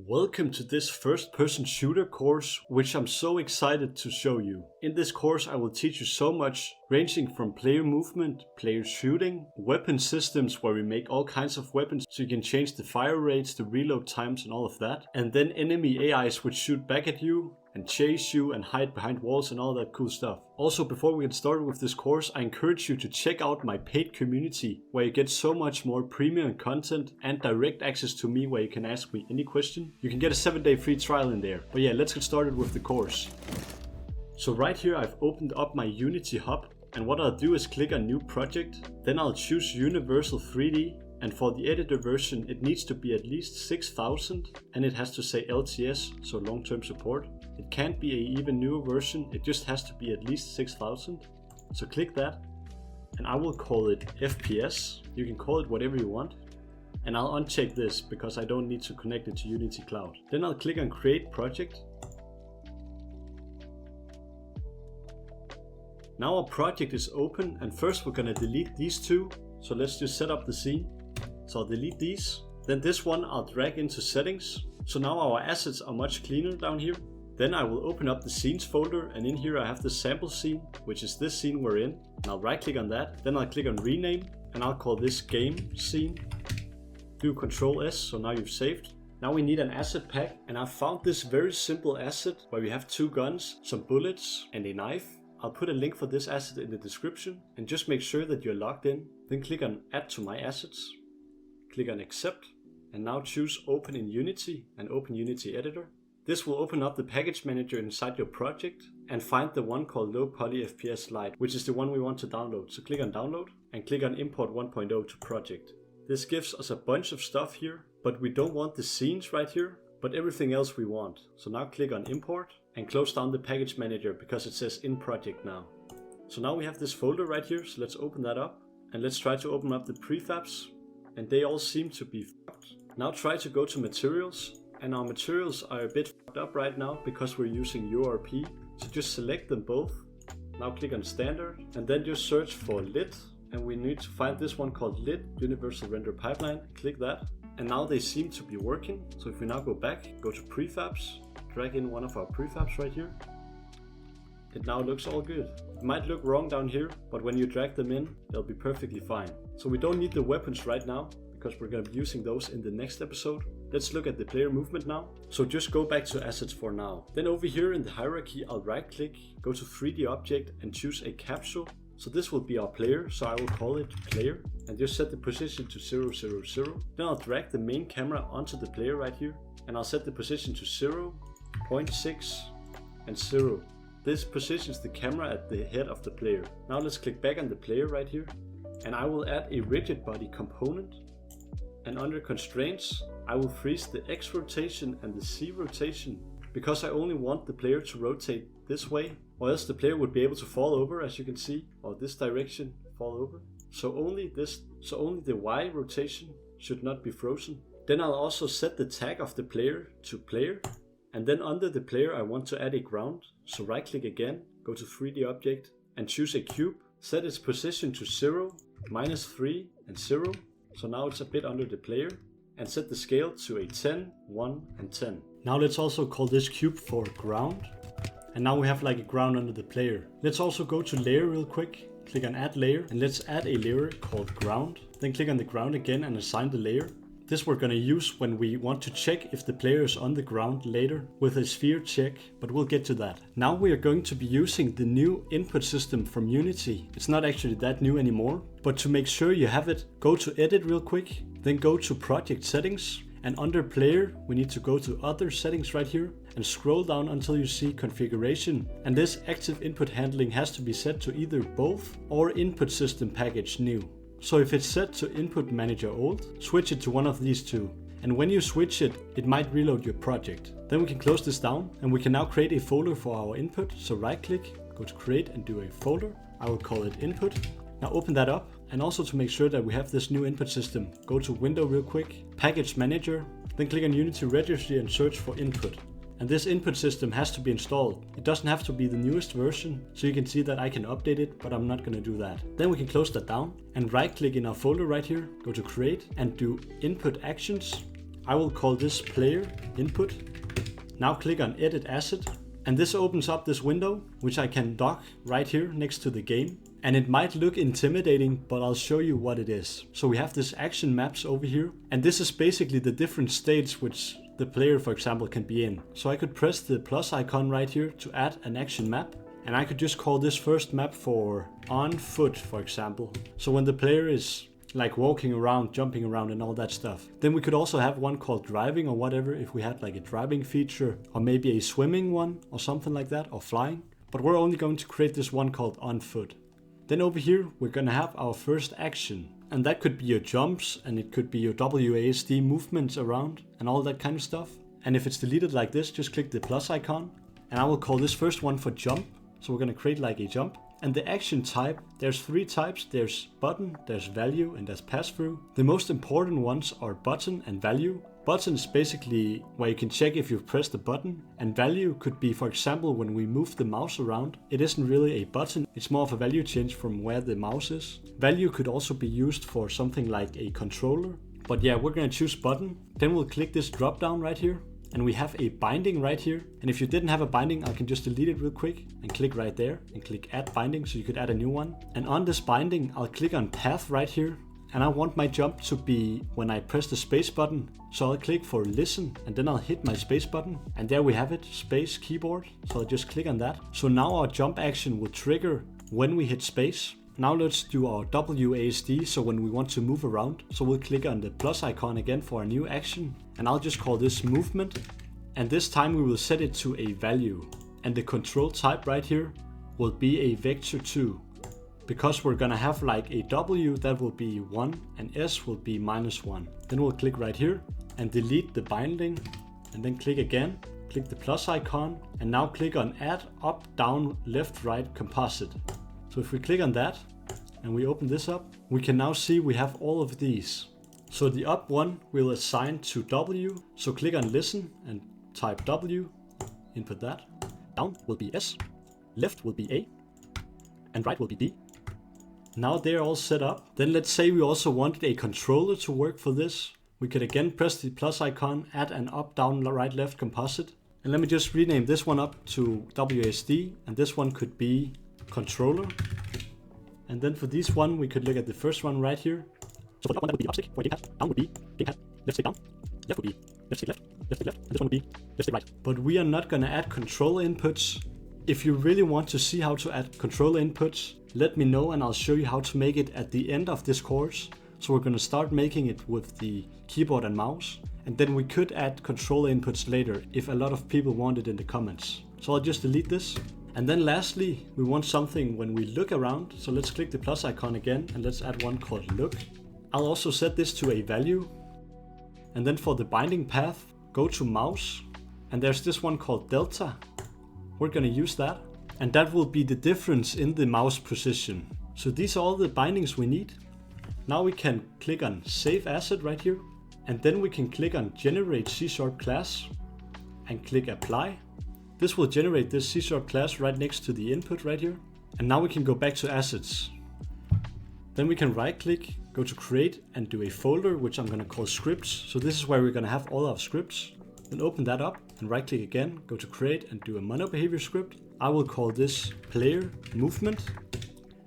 Welcome to this first-person shooter course, which I'm so excited to show you. In this course I will teach you so much, ranging from player movement, player shooting, weapon systems where we make all kinds of weapons so you can change the fire rates, the reload times and all of that. And then enemy AIs which shoot back at you and chase you and hide behind walls and all that cool stuff. Also, before we get started with this course, I encourage you to check out my paid community where you get so much more premium content and direct access to me where you can ask me any question. You can get a 7-day free trial in there. But yeah, let's get started with the course. So right here I've opened up my Unity hub, and what I'll do is click on new project, then I'll choose Universal 3D, and for the editor version it needs to be at least 6000 and it has to say LTS, so long-term support. It can't be an even newer version, it just has to be at least 6000. So click that, and I will call it FPS. You can call it whatever you want. And I'll uncheck this because I don't need to connect it to Unity Cloud. Then I'll click on Create Project. Now our project is open, and first we're gonna delete these two. So let's just set up the scene. So I'll delete these. Then this one I'll drag into settings. So now our assets are much cleaner down here. Then I will open up the scenes folder, and in here I have the sample scene, which is this scene we're in. And I'll right click on that. Then I'll click on rename, and I'll call this game scene. Do Ctrl S, so now you've saved. Now we need an asset pack, and I've found this very simple asset where we have 2 guns, some bullets and a knife. I'll put a link for this asset in the description, and just make sure that you're logged in. Then click on Add to My Assets. Click on Accept, and now choose Open in Unity and Open Unity Editor. This will open up the package manager inside your project and find the one called Low Poly FPS Lite, which is the one we want to download. So click on Download and click on Import 1.0 to project. This gives us a bunch of stuff here, but we don't want the scenes right here, but everything else we want. So now click on Import and close down the package manager because it says in project now. So now we have this folder right here, so let's open that up and let's try to open up the prefabs, and they all seem to be fucked. Now try to go to materials, and our materials are a bit fucked up right now because we're using URP. So just select them both. Now click on standard and then just search for lit, and we need to find this one called lit Universal Render Pipeline. Click that, and now they seem to be working. So if we now go back, go to prefabs, drag in one of our prefabs right here, it now looks all good. It might look wrong down here, but when you drag them in, they'll be perfectly fine. So we don't need the weapons right now because we're going to be using those in the next episode. Let's look at the player movement now. So just go back to assets for now. Then over here in the hierarchy, I'll right click, go to 3D object and choose a capsule. So this will be our player, so I will call it player and just set the position to 0, 0, 0. Then I'll drag the main camera onto the player right here, and I'll set the position to 0, 0.6 and 0. This positions the camera at the head of the player. Now let's click back on the player right here, and I will add a rigid body component, and under constraints I will freeze the X rotation and the C rotation because I only want the player to rotate this way, or else the player would be able to fall over, as you can see, or this direction fall over. So only the Y rotation should not be frozen. Then I'll also set the tag of the player to player, and then under the player I want to add a ground. So right click again, go to 3D object and choose a cube, set its position to 0, -3 and 0. So now it's a bit under the player, and set the scale to a 10, 1 and 10. Now let's also call this cube for ground. And now we have like a ground under the player. Let's also go to layer real quick, click on add layer, and let's add a layer called ground. Then click on the ground again and assign the layer. This we're gonna use when we want to check if the player is on the ground later with a sphere check, but we'll get to that. Now we are going to be using the new input system from Unity. It's not actually that new anymore, but to make sure you have it, go to edit real quick, then go to project settings, and under player we need to go to other settings right here and scroll down until you see configuration, and this active input handling has to be set to either both or input system package new. So if it's set to input manager old, switch it to one of these two, and when you switch it, it might reload your project. Then we can close this down, and we can now create a folder for our input. So right click, go to create and do a folder. I will call it input. Now open that up, and also to make sure that we have this new input system, go to window real quick, package manager, then click on Unity registry and search for input. And this input system has to be installed. It doesn't have to be the newest version, so you can see that I can update it, but I'm not going to do that. Then we can close that down and right click in our folder right here, go to create and do input actions. I will call this player input. Now click on edit asset, and this opens up this window, which I can dock right here next to the game. And it might look intimidating, but I'll show you what it is. So we have this action maps over here, and this is basically the different states which the player, for example, can be in. So I could press the plus icon right here to add an action map, and I could just call this first map for on foot, for example. So when the player is like walking around, jumping around and all that stuff. Then we could also have one called driving or whatever, if we had like a driving feature, or maybe a swimming one or something like that, or flying. But we're only going to create this one called on foot. Then over here, we're gonna have our first action. And that could be your jumps, and it could be your WASD movements around, and all that kind of stuff. And if it's deleted like this, just click the plus icon. And I will call this first one for jump. So we're gonna create like a jump. And the action type, there's 3 types. There's button, there's value, and there's pass-through. The most important ones are button and value. Button is basically where you can check if you've pressed the button, and value could be, for example, when we move the mouse around. It isn't really a button, it's more of a value change from where the mouse is. Value could also be used for something like a controller. But yeah, we're gonna choose button. Then we'll click this drop down right here, and we have a binding right here. And if you didn't have a binding, I can just delete it real quick and click right there and click add binding, so you could add a new one. And on this binding, I'll click on path right here. And I want my jump to be when I press the space button. So I'll click for listen, and then I'll hit my space button. And there we have it, space keyboard. So I'll just click on that. So now our jump action will trigger when we hit space. Now let's do our WASD, so when we want to move around. So we'll click on the plus icon again for a new action. And I'll just call this movement. And this time we will set it to a value. And the control type right here will be a vector2. Because we're gonna have like a W, that will be 1, and S will be -1. Then we'll click right here and delete the binding, and then click again, click the plus icon, and now click on add up, down, left, right, composite. So if we click on that and we open this up, we can now see we have all of these. So the up one we'll assign to W, so click on listen and type W, input that. Down will be S, left will be A, and right will be B. Now they're all set up. Then let's say we also wanted a controller to work for this. We could again press the plus icon, add an up, down, right, left composite. And let me just rename this one up to WASD, and this one could be controller. And then for this one, we could look at the first one right here. So for that one, that would be up stick, for a gamepad, down would be gamepad, left stick down, left would be left stick left, left stick left, and this one would be left stick right. But we are not gonna add controller inputs. If you really want to see how to add controller inputs, let me know and I'll show you how to make it at the end of this course. So we're gonna start making it with the keyboard and mouse, and then we could add controller inputs later if a lot of people want it in the comments. So I'll just delete this. And then lastly, we want something when we look around. So let's click the plus icon again and let's add one called look. I'll also set this to a value. And then for the binding path, go to mouse, and there's this one called delta. We're gonna use that, and that will be the difference in the mouse position. So these are all the bindings we need. Now we can click on save asset right here, and then we can click on generate C# class and click apply. This will generate this C# class right next to the input right here. And now we can go back to assets. Then we can right click, go to create and do a folder, which I'm gonna call scripts. So this is where we're gonna have all our scripts. Then open that up and right click again, go to create and do a mono behavior script. I will call this player movement.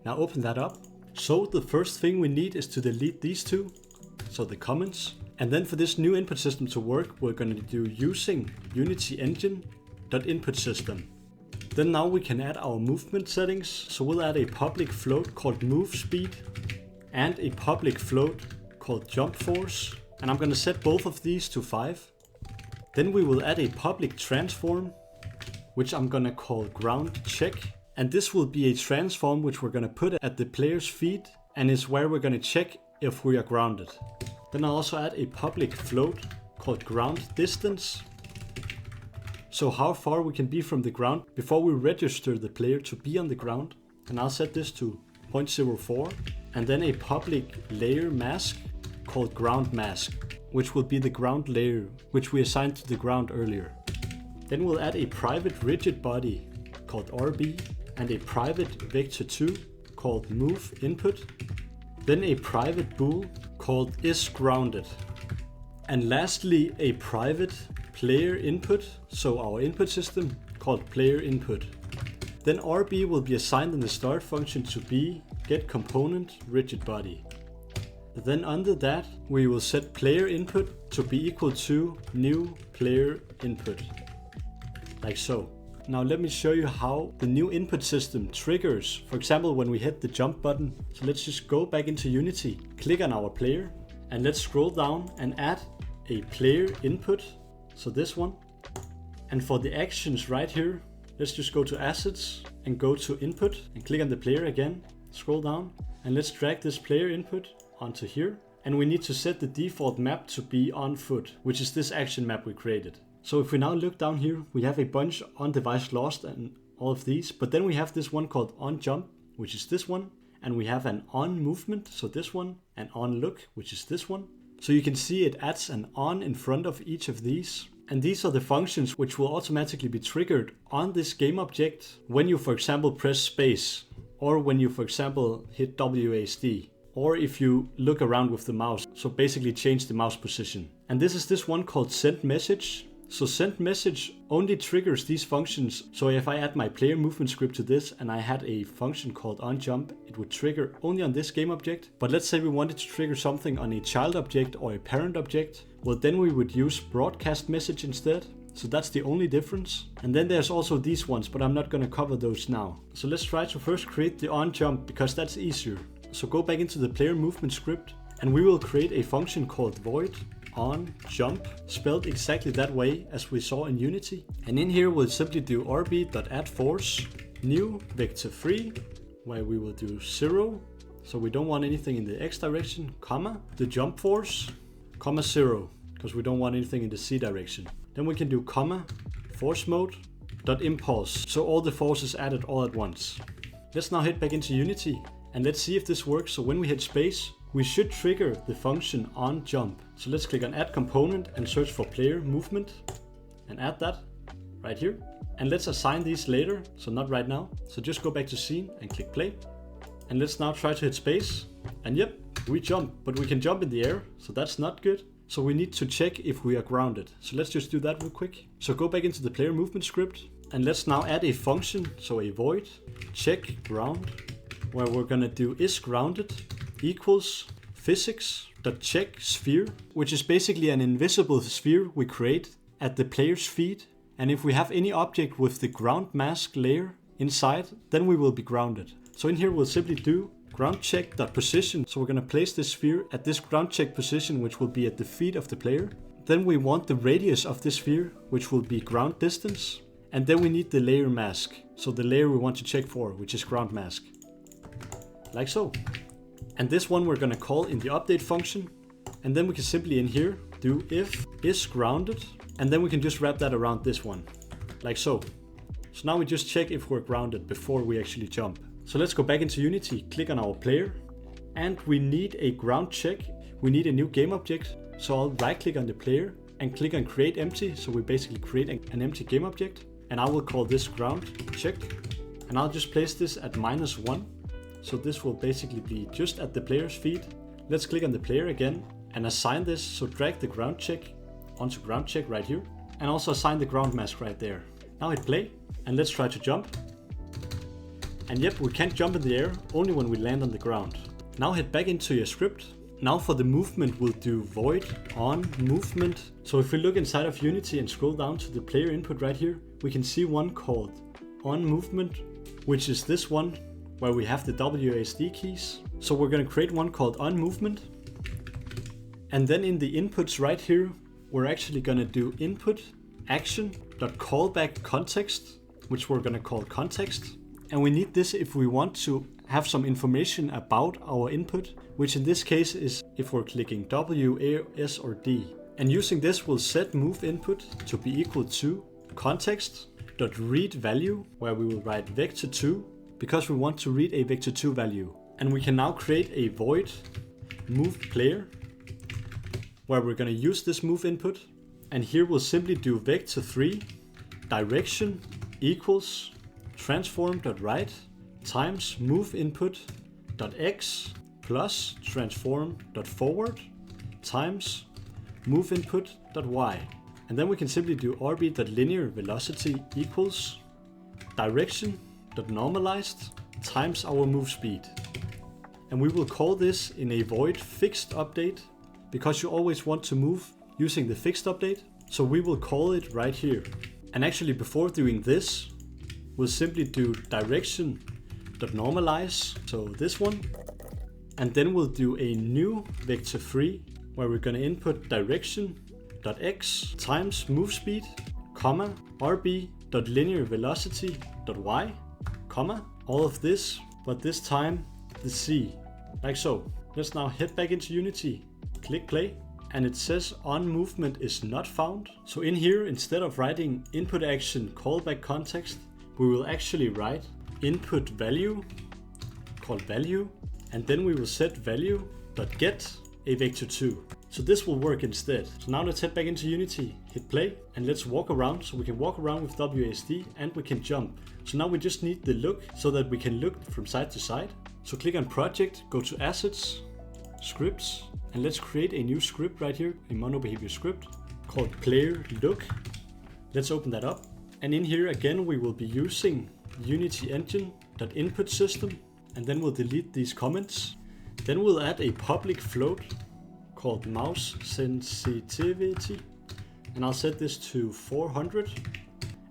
Now open that up. So the first thing we need is to delete these two, so the comments. And then for this new input system to work, we're going to do using Unity Engine.input system. Then now we can add our movement settings. So we'll add a public float called move speed and a public float called jump force. And I'm going to set both of these to 5. Then we will add a public transform, which I'm gonna call ground check. And this will be a transform which we're gonna put at the player's feet, and is where we're gonna check if we are grounded. Then I'll also add a public float called ground distance. So how far we can be from the ground before we register the player to be on the ground. And I'll set this to 0.04. And then a public layer mask called ground mask, which will be the ground layer, which we assigned to the ground earlier. Then we'll add a private rigid body called RB and a private vector2 called move input. Then a private bool called isGrounded. And lastly, a private player input, so our input system called player input. Then RB will be assigned in the start function to be get component rigid body. Then under that, we will set player input to be equal to new player input, like so. Now let me show you how the new input system triggers, for example, when we hit the jump button. So let's just go back into Unity, click on our player, and let's scroll down and add a player input, so this one. And for the actions right here, let's just go to assets and go to input and click on the player again, scroll down, and let's drag this player input onto here. And we need to set the default map to be on foot, which is this action map we created. So if we now look down here, we have a bunch on device lost and all of these, but then we have this one called on jump, which is this one, and we have an on movement, so this one, and on look, which is this one. So you can see it adds an on in front of each of these. And these are the functions which will automatically be triggered on this game object when you, for example, press space, or when you, for example, hit WASD, or if you look around with the mouse, so basically change the mouse position. And this is this one called send message. So send message only triggers these functions. So if I add my player movement script to this and I had a function called onJump, it would trigger only on this game object. But let's say we wanted to trigger something on a child object or a parent object. Well, then we would use broadcast message instead. So that's the only difference. And then there's also these ones, but I'm not going to cover those now. So let's try to first create the onJump because that's easier. So go back into the player movement script and we will create a function called void on jump, spelled exactly that way as we saw in Unity. And in here we'll simply do rb.addForce new vector 3, where we will do 0, so we don't want anything in the x direction, comma, the jump force, comma 0, because we don't want anything in the z direction. Then we can do comma, force mode, dot impulse, so all the forces added all at once. Let's now head back into Unity and let's see if this works. So when we hit space, we should trigger the function on jump. So let's click on add component and search for player movement and add that right here. And let's assign these later, so not right now. So just go back to scene and click play. And let's now try to hit space. And yep, we jump, but we can jump in the air, so that's not good. So we need to check if we are grounded. So let's just do that real quick. So go back into the player movement script and let's now add a function, so a void check ground, where we're gonna do is grounded equals physics.check sphere, which is basically an invisible sphere we create at the player's feet. And if we have any object with the ground mask layer inside, then we will be grounded. So in here we'll simply do ground check.position. So we're going to place this sphere at this ground check position, which will be at the feet of the player. Then we want the radius of this sphere, which will be ground distance. And then we need the layer mask. So the layer we want to check for, which is ground mask. Like so. And this one we're going to call in the update function. And then we can simply in here do if is grounded. And then we can just wrap that around this one. Like so. So now we just check if we're grounded before we actually jump. So let's go back into Unity, click on our player. And we need a ground check. We need a new game object. So I'll right click on the player and click on create empty. So we basically create an empty game object. And I will call this ground check. And I'll just place this at -1. So this will basically be just at the player's feet. Let's click on the player again and assign this. So drag the ground check onto ground check right here. And also assign the ground mask right there. Now hit play and let's try to jump. And yep, we can't jump in the air, only when we land on the ground. Now head back into your script. Now for the movement, we'll do void on movement. So if we look inside of Unity and scroll down to the player input right here, we can see one called on movement, which is this one, where we have the WASD keys. So we're going to create one called on movement. And then in the inputs right here, we're actually going to do input action.callback context, which we're going to call context. And we need this if we want to have some information about our input, which in this case is if we're clicking W, A, S, or D. And using this, we'll set move input to be equal to context.readValue, where we will write vector2, because we want to read a vector2 value. And we can now create a void move player, where we're going to use this move input. And here we'll simply do vector3 direction equals transform.right times move input.x plus transform.forward times move input.y. And then we can simply do rb.linear velocity equals direction.normalized times our move speed. And we will call this in a void fixed update because you always want to move using the fixed update. So we will call it right here. And actually before doing this, we'll simply do direction.normalize, so this one. And then we'll do a new vector free where we're going to input direction.x times move speed, comma, rb.linear velocity.y, comma, all of this, but this time the c, like so. Let's now head back into Unity, click play, and it says on movement is not found. So in here, instead of writing input action callback context, we will actually write input value called value, and then we will set value.get a vector2. So this will work instead. So now let's head back into Unity, hit play, and let's walk around. So we can walk around with WASD and we can jump. So now we just need the look so that we can look from side to side. So click on project, go to assets, scripts, and let's create a new script right here, a mono behavior script called player look. Let's open that up. And in here again, we will be using Unity engine.input system, and then we'll delete these comments. Then we'll add a public float called mouse sensitivity, and I'll set this to 400,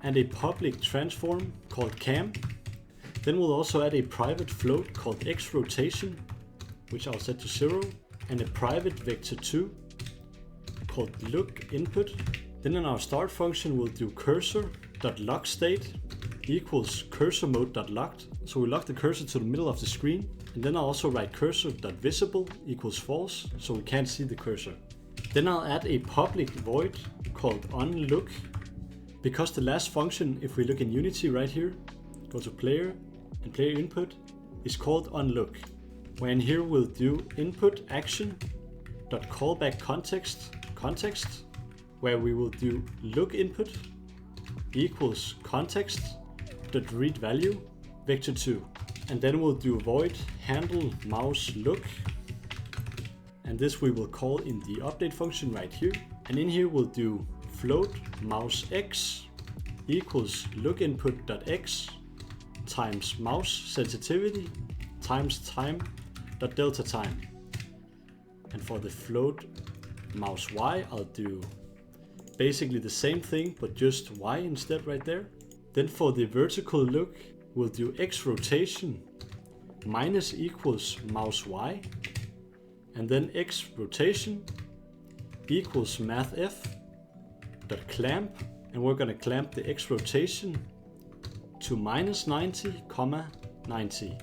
and a public transform called cam. Then we'll also add a private float called x rotation, which I'll set to 0, and a private vector2 called look input. Then in our start function, we'll do cursor.lockState equals cursor_mode.locked. So we lock the cursor to the middle of the screen. And then I'll also write cursor.visible equals false, so we can't see the cursor. Then I'll add a public void called onLook, because the last function, if we look in Unity right here, go to player and player input, is called onLook. Where in here we'll do input action.callback context, where we will do look input equals context.read value vector2. And then we'll do void handle mouse look, and this we will call in the update function right here. And in here we'll do float mouse x equals look input.x times mouse sensitivity times time.delta time. And for the float mouse y, I'll do basically the same thing but just y instead right there. Then for the vertical look, we'll do x rotation minus equals mouse y, and then x rotation equals mathf dot clamp, and we're gonna clamp the x rotation to minus 90, 90,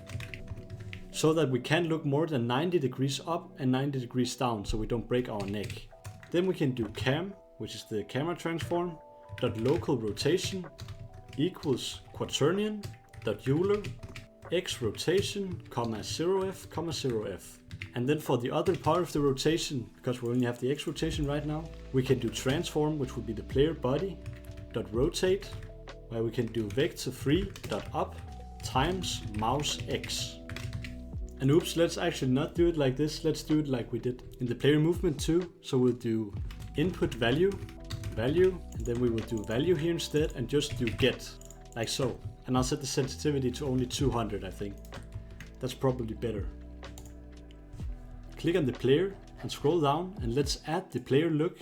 so that we can look more than 90 degrees up and 90 degrees down, so we don't break our neck. Then we can do cam, which is the camera transform, dot local rotation equals quaternion dot Euler x rotation, 0f, 0f. And then for the other part of the rotation, because we only have the x rotation right now, we can do transform, which would be the player body dot rotate, where we can do vector free dot up times mouse x. And oops, let's actually not do it like this. Let's do it like we did in the player movement too. So we'll do input value, and then we will do value here instead and just do get, like so. And I'll set the sensitivity to only 200, I think. That's probably better. Click on the player and scroll down, and let's add the player look.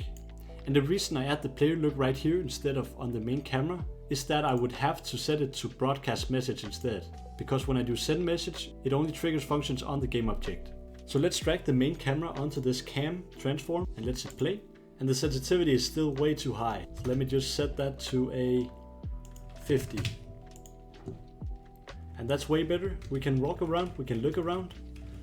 And the reason I add the player look right here instead of on the main camera is that I would have to set it to broadcast message instead. Because when I do send message, it only triggers functions on the game object. So let's drag the main camera onto this cam transform and let's hit play. And the sensitivity is still way too high. So let me just set that to a 50. And that's way better. We can walk around, we can look around.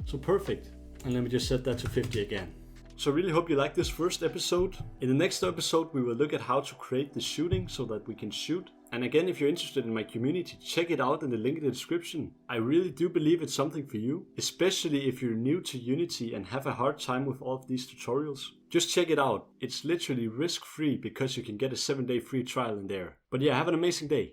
So perfect. And let me just set that to 50 again. So I really hope you liked this first episode. In the next episode, we will look at how to create the shooting so that we can shoot. And again, if you're interested in my community, check it out in the link in the description. I really do believe it's something for you, especially if you're new to Unity and have a hard time with all of these tutorials. Just check it out. It's literally risk-free because you can get a 7-day free trial in there. But yeah, have an amazing day.